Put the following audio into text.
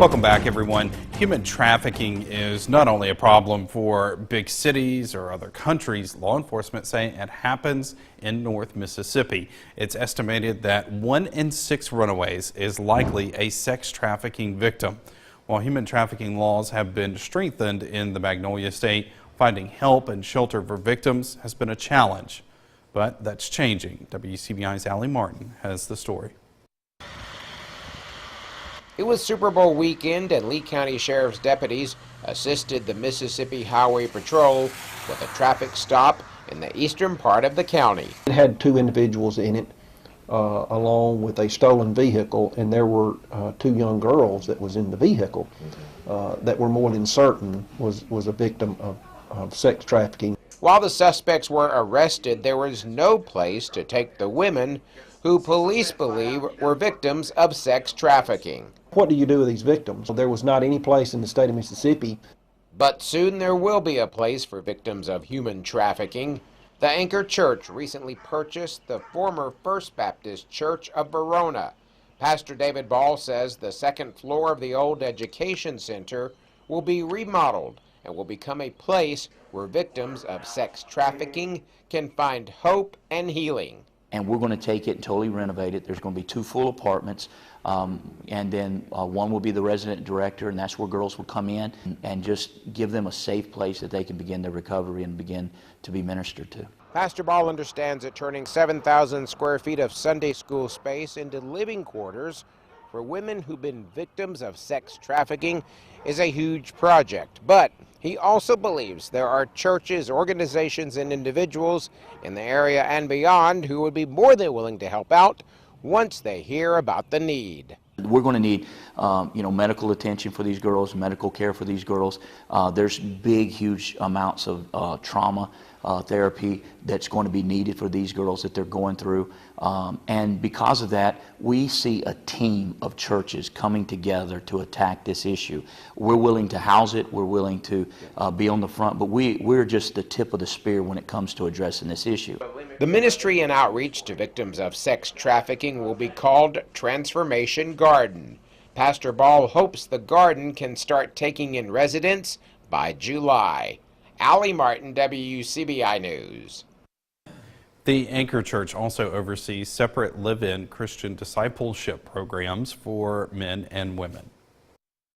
Welcome back, everyone. Human trafficking is not only a problem for big cities or other countries. Law enforcement say it happens in North Mississippi. It's estimated that 1 in 6 runaways is likely a sex trafficking victim. While human trafficking laws have been strengthened in the Magnolia State, finding help and shelter for victims has been a challenge. But that's changing. WCBI's Allie Martin has the story. It was Super Bowl weekend, and Lee County Sheriff's deputies assisted the Mississippi Highway Patrol with a traffic stop in the eastern part of the county. It had 2 individuals in it, along with a stolen vehicle, and there were 2 young girls that was in the vehicle that were more than certain was a victim of sex trafficking. While the suspects were arrested, there was no place to take the women who police believe were victims of sex trafficking. What do you do with these victims? There was not any place in the state of Mississippi. But soon there will be a place for victims of human trafficking. The Anchor Church recently purchased the former First Baptist Church of Verona. Pastor David Ball says the second floor of the old education center will be remodeled and will become a place where victims of sex trafficking can find hope and healing. And we're going to take it and totally renovate it. There's going to be 2 full apartments, and then one will be the resident director, and that's where girls will come in and just give them a safe place that they can begin their recovery and begin to be ministered to. Pastor Ball understands that turning 7,000 square feet of Sunday school space into living quarters for women who've been victims of sex trafficking is a huge project, but he also believes there are churches, organizations, and individuals in the area and beyond who would be more than willing to help out once they hear about the need. We're going to need, medical attention for these girls, medical care for these girls. There's big, huge amounts of trauma therapy that's going to be needed for these girls that they're going through. And because of that, we see a team of churches coming together to attack this issue. We're willing to house it. We're willing to be on the front, but we're just the tip of the spear when it comes to addressing this issue. The ministry and outreach to victims of sex trafficking will be called Transformation Garden. Pastor Ball hopes the garden can start taking in residents by July. Allie Martin, WCBI News. The Anchor Church also oversees separate live-in Christian discipleship programs for men and women.